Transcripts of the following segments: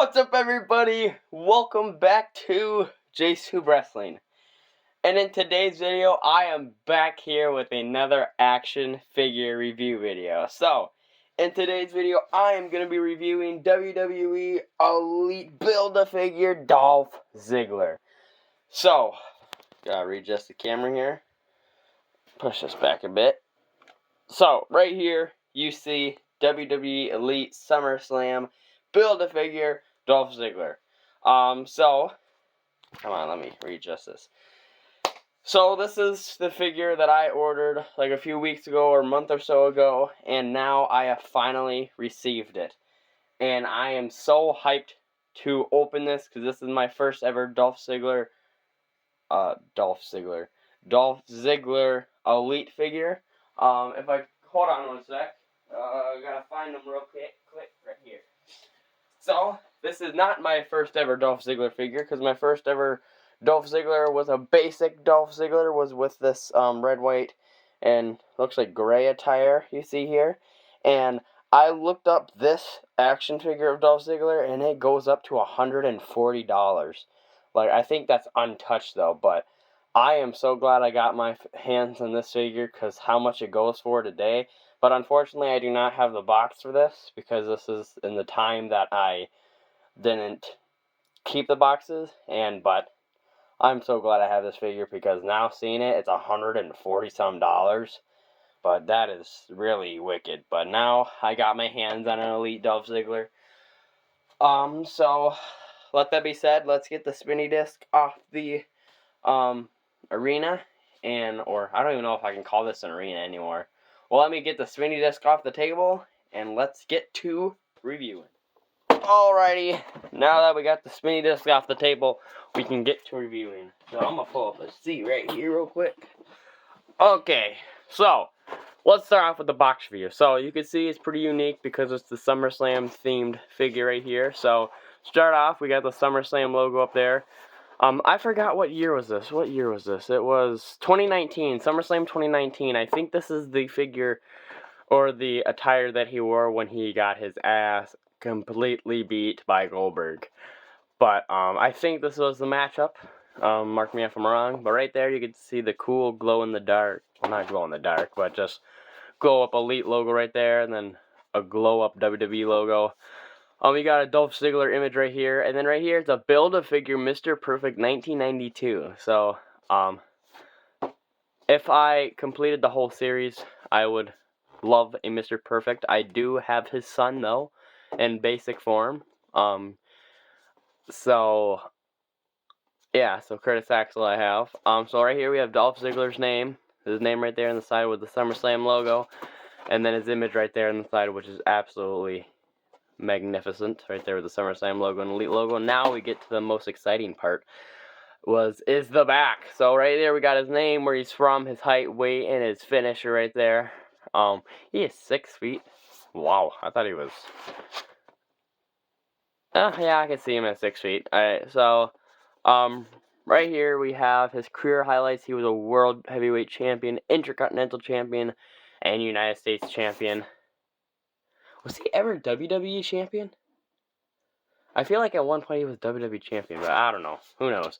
What's up, everybody? Welcome back to JSoup Wrestling. And in today's video, I am back here with another action figure review video. So, in today's video, I am going to be reviewing WWE Elite Build-A-Figure Dolph Ziggler. So, gotta readjust the camera here. Push this back a bit. So, right here, you see WWE Elite SummerSlam Build-A-Figure Dolph Ziggler. So, come on, let me readjust this. So, this is the figure that I ordered like a few weeks ago or a month or so ago, and now I have finally received it. And I am so hyped to open this, because this is my first ever Dolph Ziggler Elite figure. If I, hold on one sec, I gotta find them real quick right here. So, this is not my first ever Dolph Ziggler figure, because my first ever Dolph Ziggler was a basic Dolph Ziggler, was with this red, white, and looks like gray attire you see here. And I looked up this action figure of Dolph Ziggler, and it goes up to $140. Like, I think that's untouched though, but I am so glad I got my hands on this figure, because how much it goes for today. But unfortunately, I do not have the box for this, because this is in the time that I didn't keep the boxes. But I'm so glad I have this figure, because now seeing it, it's $140-some. But that is really wicked. But now I got my hands on an Elite Dolph Ziggler. So let that be said, let's get the spinny disc off the arena, or I don't even know if I can call this an arena anymore. Well, let me get the spinny disc off the table, and let's get to reviewing. Alrighty, now that we got the spinny disc off the table, we can get to reviewing. So I'm gonna pull up a seat right here real quick. Okay, so let's start off with the box review. So you can see it's pretty unique because it's the SummerSlam themed figure right here. So start off, we got the SummerSlam logo up there. I forgot what year was this. What year was this? It was 2019, SummerSlam 2019. I think this is the figure or the attire that he wore when he got his ass completely beat by Goldberg. But I think this was the matchup. Mark me if I'm wrong. But right there you can see the cool glow in the dark. Well, not glow in the dark, but just glow up Elite logo right there, and then a glow up WWE logo. We got a Dolph Ziggler image right here, and then right here it's a Build-A-Figure Mr. Perfect 1992. So, if I completed the whole series, I would love a Mr. Perfect. I do have his son, though, in basic form. So, yeah, so Curtis Axel I have. So right here we have Dolph Ziggler's name. His name right there on the side with the SummerSlam logo. And then his image right there on the side, which is absolutely magnificent, right there with the SummerSlam logo and Elite logo. Now we get to the most exciting part, is the back. So right there we got his name, where he's from, his height, weight, and his finisher right there. He is 6 feet. Wow, I thought he was. Yeah, I can see him at 6 feet. Alright, so right here we have his career highlights. He was a World Heavyweight Champion, Intercontinental Champion, and United States Champion. Was he ever WWE Champion? I feel like at one point he was WWE Champion, but I don't know. Who knows?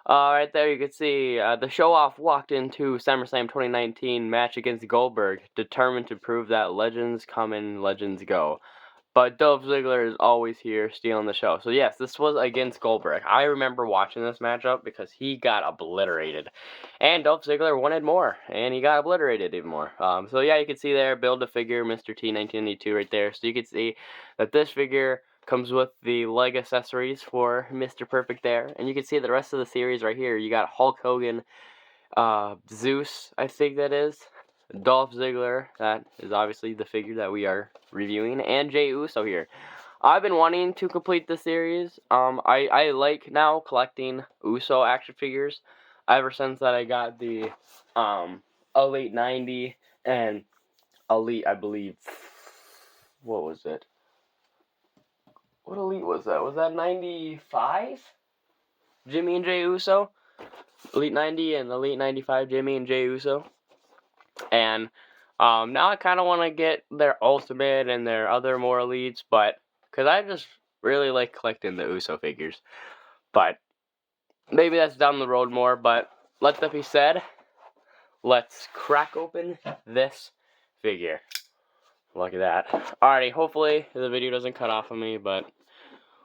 Right there you can see the show-off walked into SummerSlam 2019 match against Goldberg, determined to prove that legends come and legends go. But Dolph Ziggler is always here, stealing the show. So yes, this was against Goldberg. I remember watching this matchup because he got obliterated. And Dolph Ziggler wanted more, and he got obliterated even more. So yeah, you can see there, Build-A-Figure Mr. T 1992 right there. So you can see that this figure comes with the leg accessories for Mr. Perfect there. And you can see the rest of the series right here. You got Hulk Hogan, Zeus, I think that is. Dolph Ziggler, that is obviously the figure that we are reviewing, and Jey Uso here. I've been wanting to complete the series. I like now collecting Uso action figures ever since that I got the Elite 90 and Elite, I believe, what was it? What Elite was that? Was that 95? Jimmy and Jey Uso? Elite 90 and Elite 95, Jimmy and Jey Uso. And now I kind of want to get their Ultimate and their other more Elites, but because I just really like collecting the Uso figures. But maybe that's down the road more, but let that be said. Let's crack open this figure. Look at that. Alrighty, hopefully the video doesn't cut off on me, but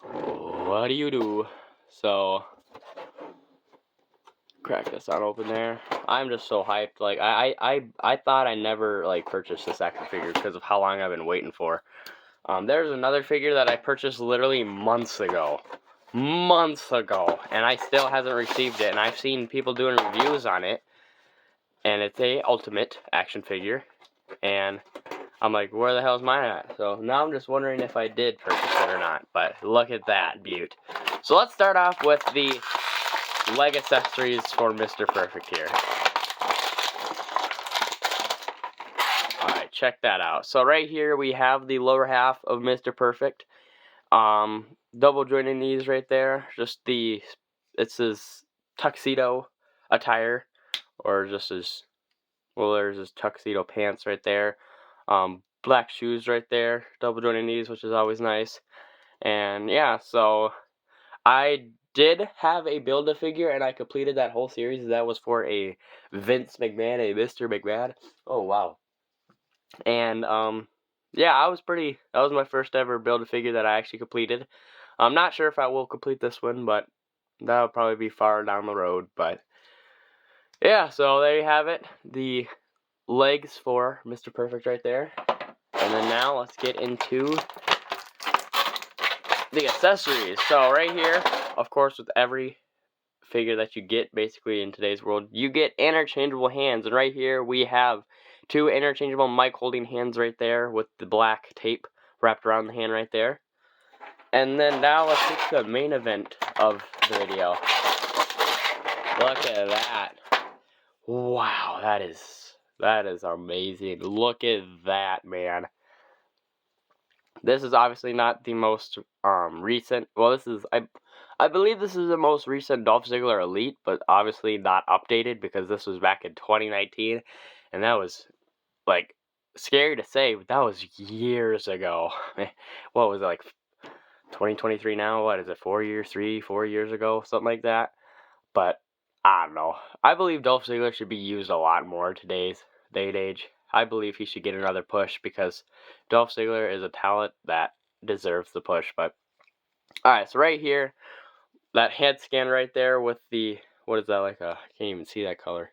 what do you do? So, crack this on open there. I'm just so hyped. Like, I thought I never, like, purchased this action figure because of how long I've been waiting for. There's another figure that I purchased literally months ago. And I still hasn't received it, and I've seen people doing reviews on it, and it's a Ultimate action figure, and I'm like, where the hell is mine at? So now I'm just wondering if I did purchase it or not, but look at that beaut. So let's start off with the leg accessories for Mr. Perfect here. Alright, check that out. So right here we have the lower half of Mr. Perfect. Double jointed knees right there. Just it's his tuxedo attire, or just his, well, there's his tuxedo pants right there. Black shoes right there, double jointed knees, which is always nice. And yeah, so I did have a Build-A-Figure, and I completed that whole series. That was for a Vince McMahon, a Mr. McMahon. Oh wow. And yeah, that was my first ever Build-A-Figure that I actually completed. I'm not sure if I will complete this one, but that'll probably be far down the road. But yeah, so there you have it. The legs for Mr. Perfect right there. And then now let's get into the accessories. So right here, of course, with every figure that you get basically in today's world, you get interchangeable hands. And right here we have two interchangeable mic holding hands right there with the black tape wrapped around the hand right there. And then now let's get to the main event of the video. Look at that. Wow, that is amazing. Look at that, man. This is obviously not the most recent. Well, this is I believe this is the most recent Dolph Ziggler Elite, but obviously not updated because this was back in 2019, and that was, like, scary to say, but that was years ago. What was it, like 2023 now? What is it, 4 years, 4 years ago, something like that? But I don't know. I believe Dolph Ziggler should be used a lot more in today's day and age. I believe he should get another push because Dolph Ziggler is a talent that deserves the push. But alright, so right here, that head scan right there with the, what is that, like a, I can't even see that color.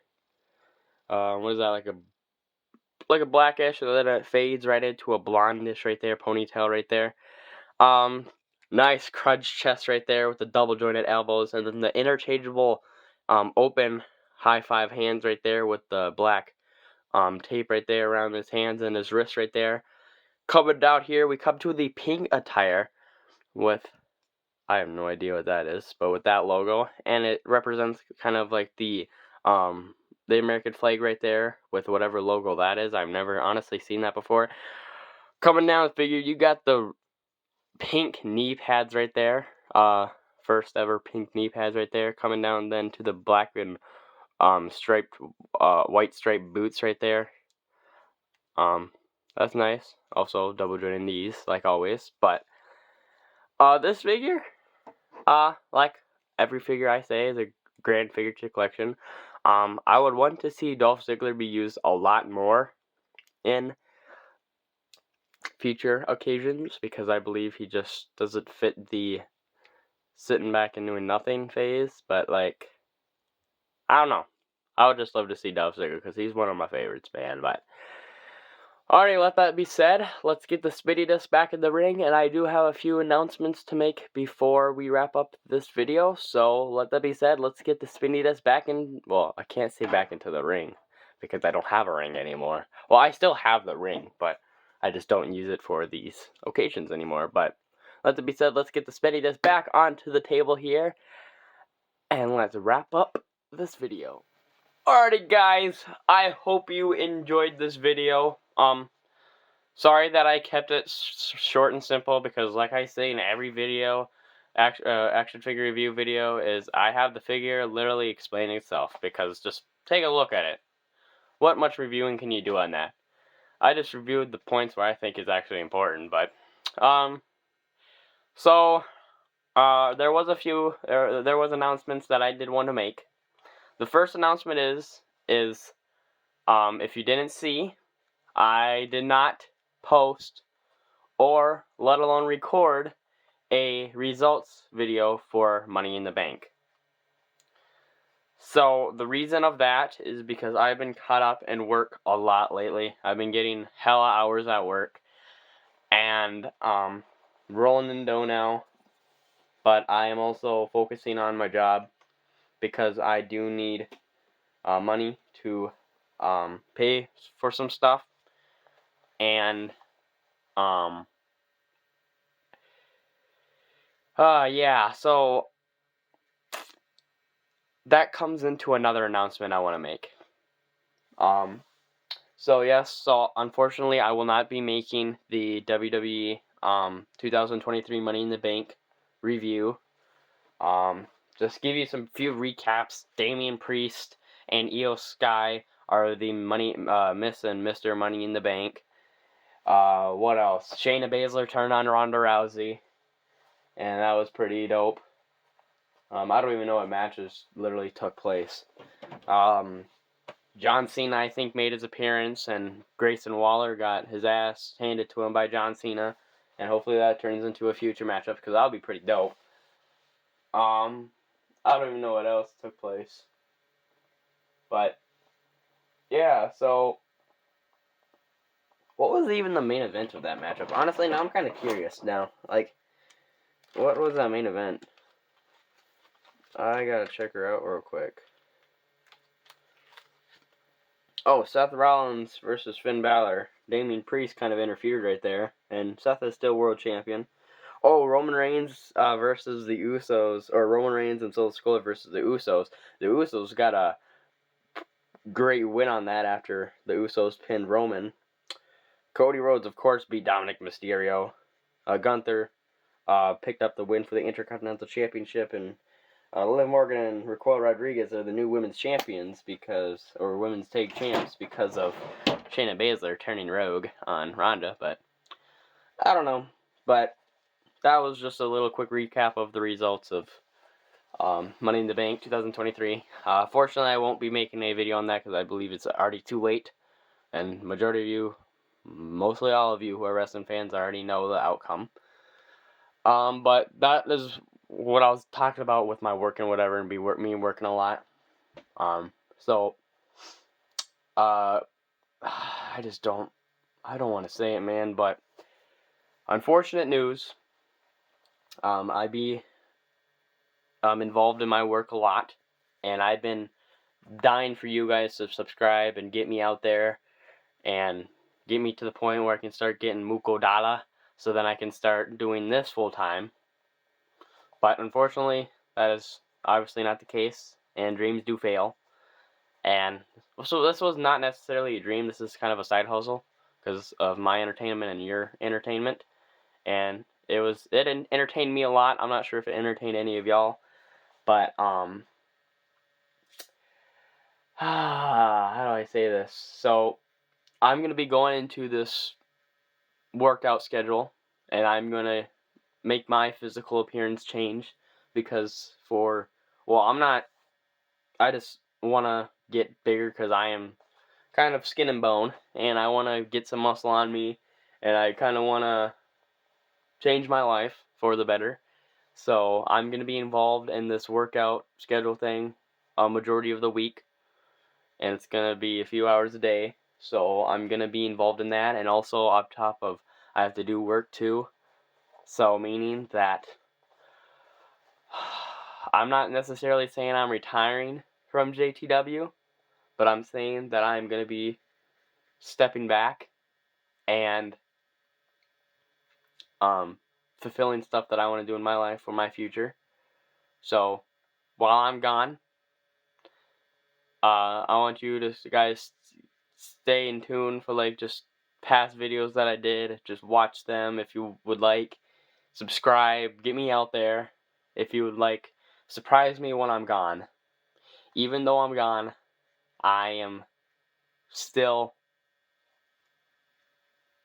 What is that, like a blackish, and then it fades right into a blondish right there, ponytail right there. Nice crunch chest right there with the double jointed elbows, and then the interchangeable open high five hands right there with the black tape right there around his hands and his wrists right there. Coming down here, we come to the pink attire with, I have no idea what that is, but with that logo, and it represents kind of like the American flag right there with whatever logo that is. I've never honestly seen that before. Coming down the figure, you got the pink knee pads right there. First ever pink knee pads right there. Coming down then to the black and striped, white striped boots right there. That's nice. Also double jointed knees like always. But this figure, like every figure I say is a grand figure to collection. I would want to see Dolph Ziggler be used a lot more in future occasions because I believe he just doesn't fit the sitting back and doing nothing phase. But like, I don't know. I would just love to see Dolph Ziggler because he's one of my favorites, man. But alright, let that be said. Let's get the Spinny Disc back in the ring, and I do have a few announcements to make before we wrap up this video. So let that be said. Let's get the Spinny Disc back in. Well, I can't say back into the ring because I don't have a ring anymore. Well, I still have the ring, but I just don't use it for these occasions anymore. But let that be said. Let's get the Spinny Disc back onto the table here, and let's wrap up this video. Alrighty guys, I hope you enjoyed this video. Sorry that I kept it short and simple because like I say in every video, action figure review video, is I have the figure literally explaining itself because just take a look at it. What much reviewing can you do on that? I just reviewed the points where I think is actually important, but So, there was announcements that I did want to make. The first announcement is if you didn't see, I did not post or let alone record a results video for Money in the Bank. So the reason of that is because I've been caught up in work a lot lately. I've been getting hella hours at work and rolling in dough now. But I am also focusing on my job because I do need money to pay for some stuff. And yeah, so that comes into another announcement I want to make. So yes, so unfortunately I will not be making the WWE 2023 Money in the Bank review. Just give you some few recaps. Damian Priest and Io Sky are the Miss and Mr. Money in the Bank. What else? Shayna Baszler turned on Ronda Rousey, and that was pretty dope. I don't even know what matches literally took place. John Cena, I think, made his appearance, and Grayson Waller got his ass handed to him by John Cena, and hopefully that turns into a future matchup, because that'll be pretty dope. I don't even know what else took place. But, yeah, so, what was even the main event of that matchup? Honestly, now I'm kind of curious now. Like, what was that main event? I gotta check her out real quick. Oh, Seth Rollins versus Finn Balor. Damian Priest kind of interfered right there, and Seth is still world champion. Oh, Roman Reigns versus the Usos, or Roman Reigns and Soul Sikoa versus the Usos. The Usos got a great win on that after the Usos pinned Roman. Cody Rhodes, of course, beat Dominic Mysterio. Gunther picked up the win for the Intercontinental Championship, and Liv Morgan and Raquel Rodriguez are the new women's champions or women's tag champs because of Shayna Baszler turning rogue on Ronda. But I don't know. But that was just a little quick recap of the results of Money in the Bank 2023. Fortunately, I won't be making a video on that because I believe it's already too late, and majority of you, mostly all of you who are wrestling fans, already know the outcome. But that is what I was talking about with my work and whatever, and me working a lot. So I don't want to say it, man, but unfortunate news. I be involved in my work a lot, and I've been dying for you guys to subscribe and get me out there and get me to the point where I can start getting Muko Dala, so then I can start doing this full time. But unfortunately, that is obviously not the case, and dreams do fail. And so this was not necessarily a dream. This is kind of a side hustle because of my entertainment and your entertainment. And it entertained me a lot. I'm not sure if it entertained any of y'all, but how do I say this? So I'm gonna be going into this workout schedule, and I'm gonna make my physical appearance change because I just wanna get bigger because I am kind of skin and bone, and I want to get some muscle on me, and I kind of want to change my life for the better. So I'm going to be involved in this workout schedule thing a majority of the week, and it's going to be a few hours a day. So I'm going to be involved in that, and also on top of I have to do work too. So meaning that I'm not necessarily saying I'm retiring from JTW, but I'm saying that I'm going to be stepping back and fulfilling stuff that I want to do in my life for my future. So while I'm gone, I want you to guys stay in tune for like just past videos that I did. Just watch them if you would like. Subscribe, get me out there if you would like. Surprise me when I'm gone. Even though I'm gone, I am still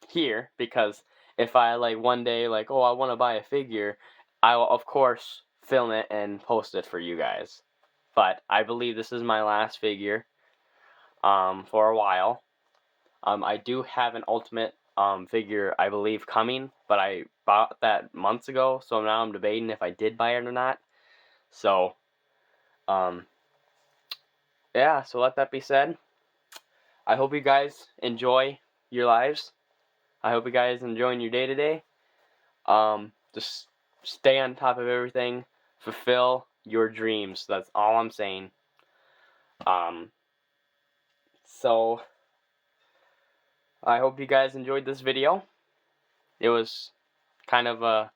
here because if I like one day like, oh, I want to buy a figure, I will of course film it and post it for you guys. But I believe this is my last figure for a while. I do have an Ultimate figure, I believe, coming, but I bought that months ago, so now I'm debating if I did buy it or not. So, yeah, so let that be said. I hope you guys enjoy your lives. I hope you guys enjoying your day today. Just stay on top of everything. Fulfill your dreams. That's all I'm saying. So I hope you guys enjoyed this video. It was kind of a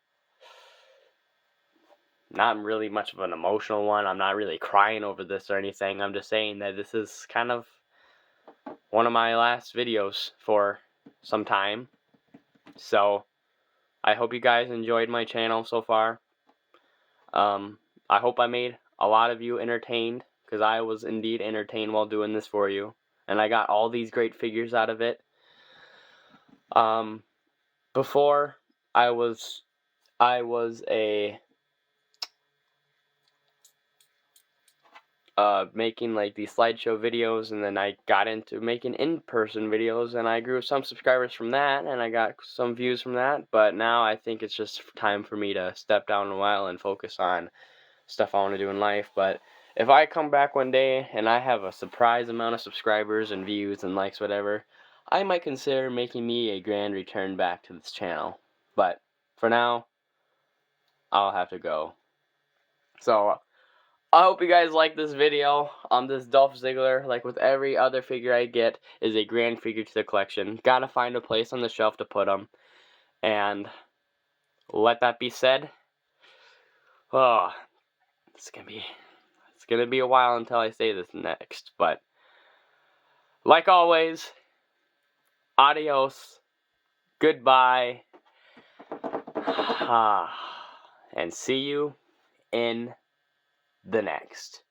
not really much of an emotional one. I'm not really crying over this or anything. I'm just saying that this is kind of one of my last videos for some time. So I hope you guys enjoyed my channel so far. I hope I made a lot of you entertained, because I was indeed entertained while doing this for you. And I got all these great figures out of it. Before I was making like these slideshow videos, and then I got into making in-person videos, and I grew some subscribers from that, and I got some views from that. But now I think it's just time for me to step down a while and focus on stuff I want to do in life. But if I come back one day and I have a surprise amount of subscribers and views and likes, whatever, I might consider making me a grand return back to this channel. But for now, I'll have to go. So I hope you guys like this video. This Dolph Ziggler, like with every other figure I get, is a grand figure to the collection. Gotta find a place on the shelf to put them. And let that be said. Oh, it's gonna be a while until I say this next. But like always, adios, goodbye, and see you in the next.